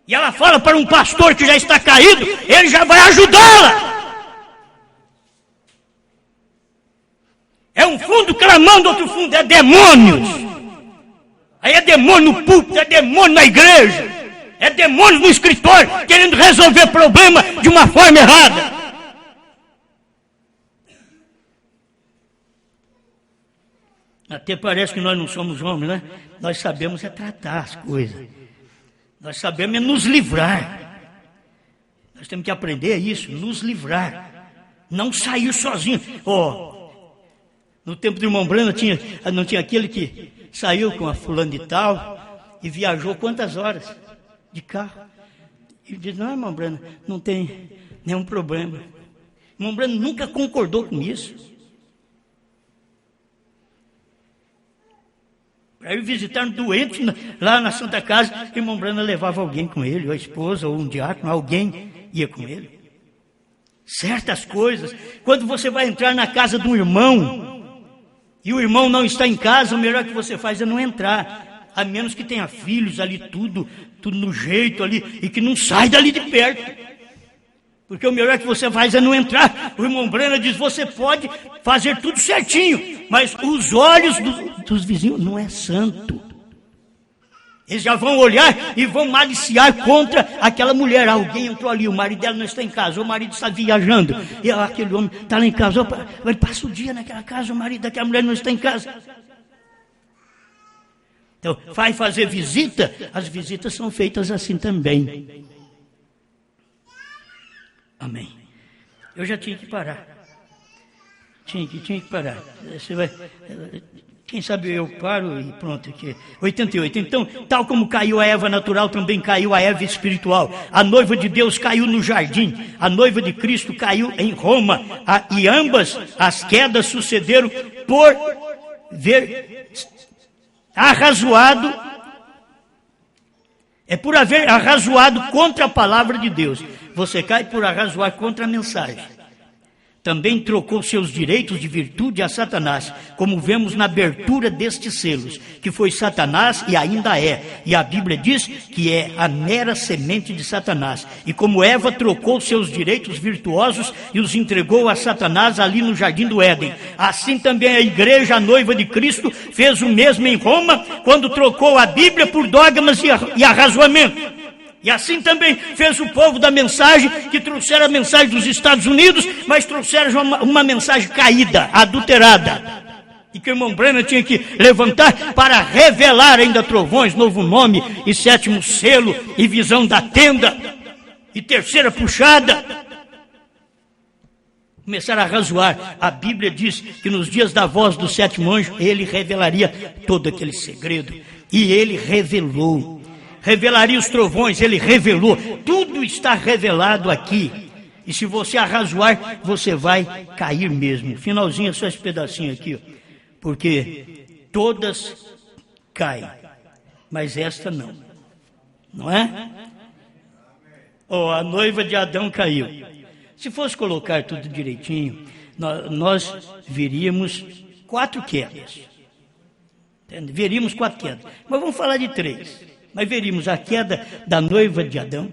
E ela fala para um pastor que já está caído, ele já vai ajudá-la. É um fundo clamando outro fundo, é demônios. Aí é demônio no púlpito, é demônio na igreja. É demônio no escritório, querendo resolver problema de uma forma errada. Até parece que nós não somos homens, né? Nós sabemos é tratar as coisas. Nós sabemos é nos livrar. Nós temos que aprender isso, nos livrar. Não sair sozinho. No tempo do irmão Brana não tinha aquele que saiu com a fulana de tal e viajou quantas horas? De carro. E diz, não, irmão Brana, não tem nenhum problema. Irmão Brana nunca concordou com isso. Para ir visitar um doente lá na Santa Casa, irmão Brana levava alguém com ele, ou a esposa, ou um diácono, alguém ia com ele. Certas coisas, quando você vai entrar na casa de um irmão, e o irmão não está em casa, o melhor que você faz é não entrar, a menos que tenha filhos ali, tudo no jeito ali, e que não sai dali de perto. Porque o melhor que você faz é não entrar. O irmão Brana diz, você pode fazer tudo certinho, mas os olhos dos vizinhos não é santo. Eles já vão olhar e vão maliciar contra aquela mulher. Alguém entrou ali, o marido dela não está em casa, o marido está viajando. E aquele homem está lá em casa, ele passa o dia naquela casa, o marido daquela mulher não está em casa. Então, vai fazer visita, as visitas são feitas assim também. Amém. Eu já tinha que parar. Tinha que parar. Você vai, quem sabe eu paro e pronto. Aqui. 88. Então, tal como caiu a Eva natural, também caiu a Eva espiritual. A noiva de Deus caiu no jardim. A noiva de Cristo caiu em Roma. E ambas as quedas sucederam por ver arrazoado, por haver arrazoado contra a palavra de Deus. Você cai por arrazoar contra a mensagem. também trocou seus direitos de virtude a Satanás, como vemos na abertura destes selos, que foi Satanás e ainda é. E a Bíblia diz que é a mera semente de Satanás. E como Eva trocou seus direitos virtuosos e os entregou a Satanás ali no jardim do Éden, assim também a igreja, a noiva de Cristo, fez o mesmo em Roma, quando trocou a Bíblia por dogmas e arrazoamento. E assim também fez o povo da mensagem, que trouxeram a mensagem dos Estados Unidos, mas trouxeram uma mensagem caída, adulterada. E que o irmão Branham tinha que levantar para revelar ainda trovões, novo nome, e sétimo selo, e visão da tenda, e terceira puxada. Começaram a razoar. A Bíblia diz que nos dias da voz do sétimo anjo, ele revelaria todo aquele segredo. E ele revelou. Revelaria os trovões, ele revelou. Tudo está revelado aqui. E se você arrazoar, você vai cair mesmo. Finalzinho, só esse pedacinho aqui, ó. Porque todas caem, mas esta não. Não é? Oh, a noiva de Adão caiu. Se fosse colocar tudo direitinho, nós veríamos 4 quedas. Entende? Veríamos 4 quedas. Mas vamos falar de 3. Mas veríamos a queda da noiva de Adão,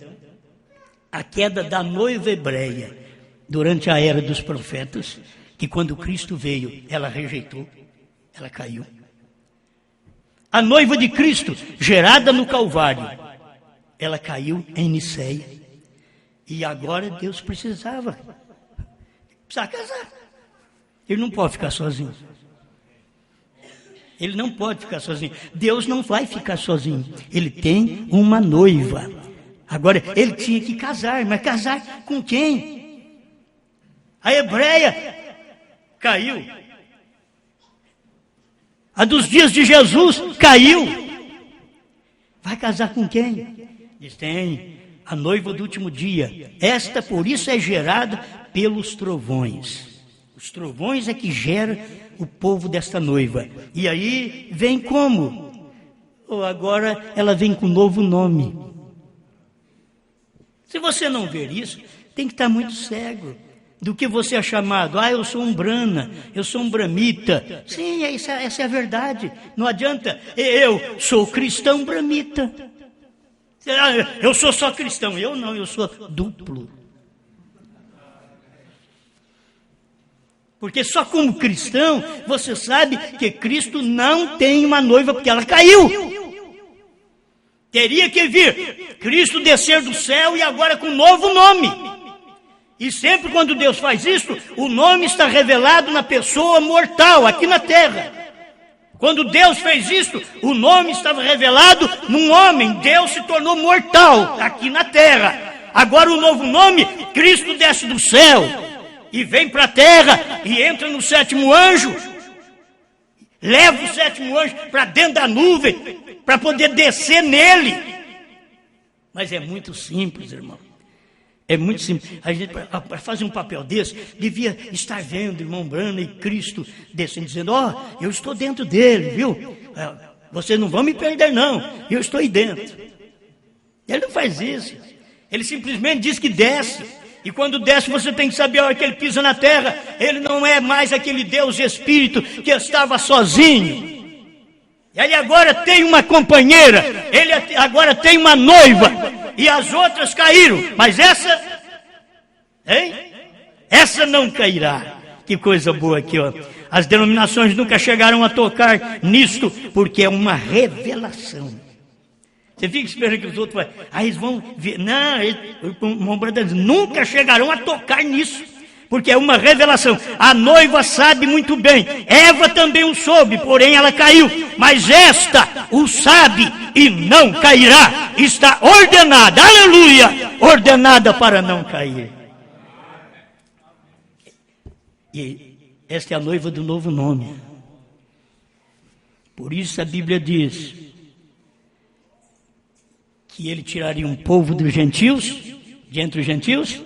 a queda da noiva hebreia durante a era dos profetas, que quando Cristo veio, ela rejeitou, ela caiu. A noiva de Cristo, gerada no Calvário, ela caiu em Niceia. E agora Deus precisava casar. Ele não pode ficar sozinho. Ele não pode ficar sozinho. Deus não vai ficar sozinho. Ele tem uma noiva. Agora, ele tinha que casar, mas casar com quem? A hebreia caiu. A dos dias de Jesus caiu. Vai casar com quem? Diz, tem a noiva do último dia. Esta, por isso, é gerada pelos trovões. Os trovões é que gera o povo desta noiva. E aí vem como? Agora ela vem com um novo nome. Se você não ver isso, tem que estar muito cego do que você é chamado. Eu sou um brana, eu sou um bramita. Sim, essa é a verdade. Não adianta, eu sou cristão bramita. Eu sou só cristão. Eu não, eu sou duplo. Porque só como cristão, você sabe que Cristo não tem uma noiva, porque ela caiu. Teria que vir Cristo descer do céu e agora com um novo nome. E sempre quando Deus faz isso, o nome está revelado na pessoa mortal, aqui na terra. Quando Deus fez isso, o nome estava revelado num homem. Deus se tornou mortal, aqui na terra. Agora o novo nome, Cristo desce do céu. E vem para a terra e entra no sétimo anjo, leva o sétimo anjo para dentro da nuvem, para poder descer nele. Mas é muito simples, irmão. É muito simples. A gente, para fazer um papel desse, devia estar vendo irmão Branham e Cristo descendo, dizendo, eu estou dentro dele, viu? Vocês não vão me perder, não. Eu estou aí dentro. Ele não faz isso. Ele simplesmente diz que desce. E quando desce, você tem que saber a hora que ele pisa na terra, ele não é mais aquele Deus Espírito que estava sozinho. Ele agora tem uma companheira, ele agora tem uma noiva, e as outras caíram, mas essa, essa não cairá. Que coisa boa aqui, ó. As denominações nunca chegaram a tocar nisto, porque é uma revelação. Você fica esperando que os outros eles vão ver. Não, eles nunca chegarão a tocar nisso, porque é uma revelação. A noiva sabe muito bem. Eva também o soube, porém ela caiu. Mas esta o sabe e não cairá. Está ordenada, aleluia, ordenada para não cair. E esta é a noiva do novo nome. Por isso a Bíblia diz que ele tiraria um povo dos gentios, de entre os gentios,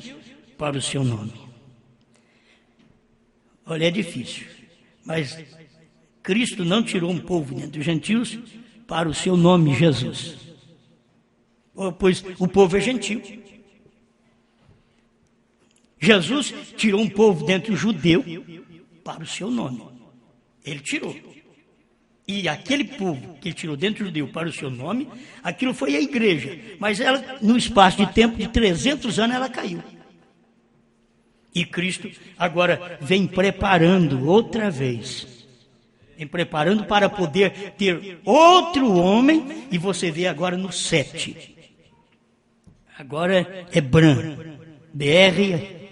para o seu nome. Olha, é difícil, mas Cristo não tirou um povo de entre os gentios para o seu nome, Jesus. Pois o povo é gentil. Jesus tirou um povo dentre o judeu para o seu nome. Ele tirou. E aquele povo que ele tirou dentro do judeu para o seu nome, aquilo foi a igreja. Mas ela, no espaço de tempo de 300 anos, ela caiu. E Cristo agora vem preparando outra vez. Vem preparando para poder ter outro homem. E você vê agora no 7. Agora é Bran. B-R-A-N-H-A-M.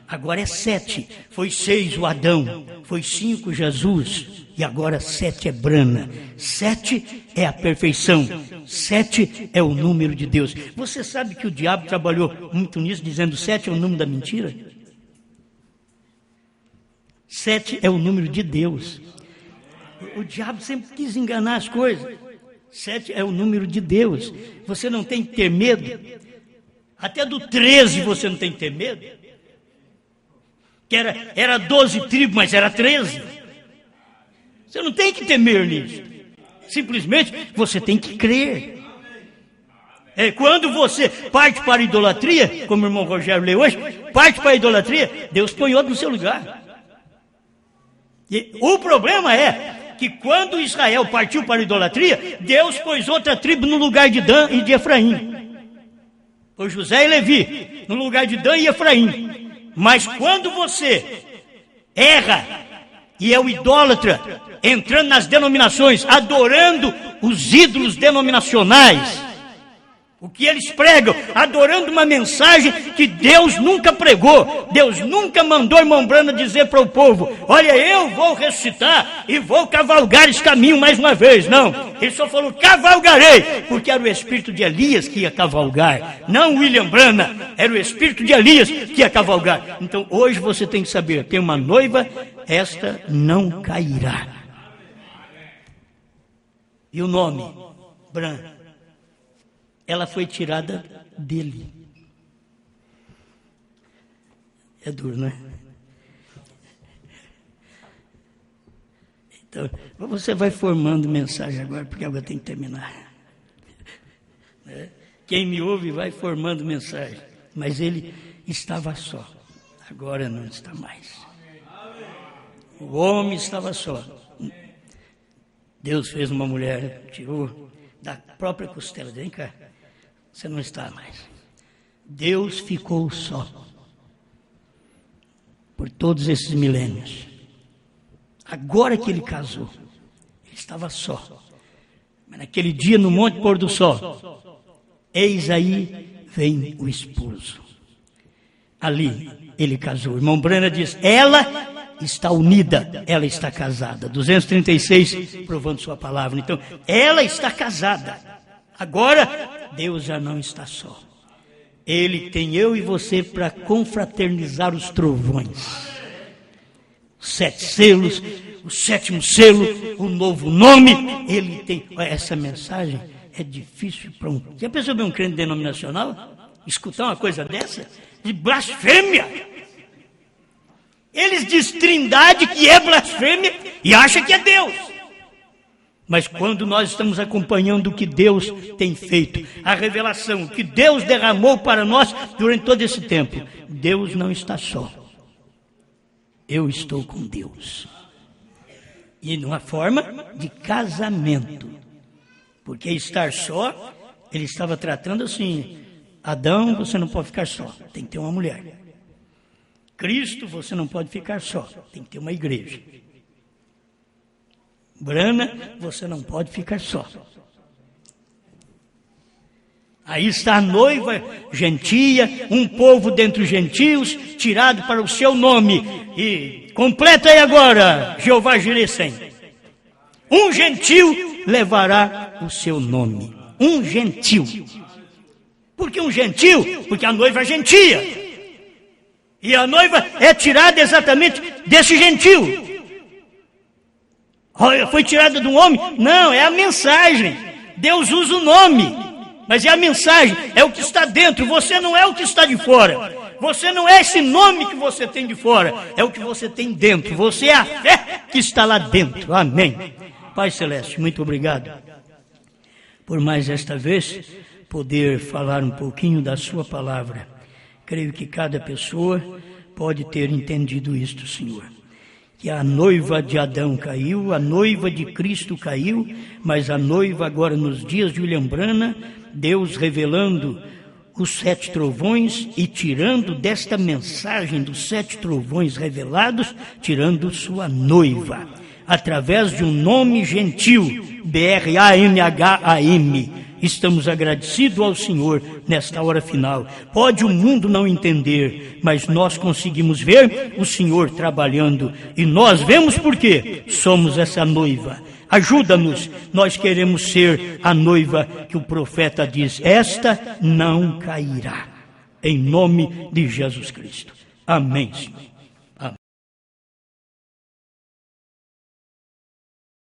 Agora é 7. Foi 6 o Adão. Foi 5 Jesus. E agora 7 é Brana. 7 é a perfeição. 7 é o número de Deus. Você sabe que o diabo trabalhou muito nisso, dizendo 7 é o número da mentira? 7 é o número de Deus. O diabo sempre quis enganar as coisas. 7 é o número de Deus. Você não tem que ter medo. Até do 13 você não tem que ter medo. Que era 12 tribos, mas era 13. Você não tem que temer nisso. Simplesmente você tem que crer. Quando você parte para a idolatria, como o irmão Rogério leu hoje, parte para a idolatria, Deus põe outro no seu lugar. E o problema é que quando Israel partiu para a idolatria, Deus pôs outra tribo no lugar de Dan e de Efraim. Pôs José e Levi no lugar de Dan e Efraim. Mas quando você erra e é o idólatra, entrando nas denominações, adorando os ídolos denominacionais, o que eles pregam, adorando uma mensagem que Deus nunca pregou, Deus nunca mandou irmão Brana dizer para o povo, olha, eu vou ressuscitar e vou cavalgar esse caminho mais uma vez. Não, ele só falou, cavalgarei, porque era o espírito de Elias que ia cavalgar, não William Brana, era o espírito de Elias que ia cavalgar. Então hoje você tem que saber, tem uma noiva, esta não cairá. E o nome, Brana, ela foi tirada dele. É duro, não é? Então, você vai formando mensagem agora, porque agora tem que terminar. Quem me ouve vai formando mensagem. Mas ele estava só. Agora não está mais. O homem estava só. Deus fez uma mulher, tirou da própria costela. Vem cá. Você não está mais. Deus ficou só. Por todos esses milênios. Agora que ele casou, ele estava só. Mas naquele dia, no Monte Pôr do Sol, eis aí vem o esposo. Ali ele casou. O irmão Brana diz, ela está unida, ela está casada. 236, provando sua palavra. Então, ela está casada. Agora, Deus já não está só. Ele tem eu e você para confraternizar os trovões. 7 selos, o 7º selo, o novo nome. Ele tem. Essa mensagem é difícil para um. Já pensou bem um crente denominacional? Escutar uma coisa dessa? De blasfêmia. Eles dizem trindade que é blasfêmia e acham que é Deus. Mas quando nós estamos acompanhando o que Deus tem feito, a revelação que Deus derramou para nós durante todo esse tempo, Deus não está só. Eu estou com Deus. E numa forma de casamento. Porque estar só, ele estava tratando assim, Adão, você não pode ficar só, tem que ter uma mulher. Cristo, você não pode ficar só, tem que ter uma igreja. Brana, você não pode ficar só. Aí está a noiva gentia, um povo dentre os gentios, tirado para o seu nome. E completa aí agora, Jeová Jireh 100. Um gentil levará o seu nome. Um gentil. Por que um gentil? Porque a noiva é gentia. E a noiva é tirada exatamente desse gentil. Foi tirada de um homem? Não, é a mensagem. Deus usa o nome, mas é a mensagem, é o que está dentro. Você não é o que está de fora. Você não é esse nome que você tem de fora, é o que você tem dentro. Você é a fé que está lá dentro. Amém. Pai Celeste, muito obrigado por mais esta vez poder falar um pouquinho da sua palavra. Creio que cada pessoa pode ter entendido isto, Senhor. Que a noiva de Adão caiu, a noiva de Cristo caiu, mas a noiva agora nos dias de William Branham, Deus revelando os 7 trovões e tirando desta mensagem dos 7 trovões revelados, tirando sua noiva, através de um nome gentil, B-R-A-N-H-A-M. Estamos agradecidos ao Senhor nesta hora final. Pode o mundo não entender, mas nós conseguimos ver o Senhor trabalhando. E nós vemos por quê? Somos essa noiva. Ajuda-nos, nós queremos ser a noiva que o profeta diz, esta não cairá. Em nome de Jesus Cristo. Amém, Senhor.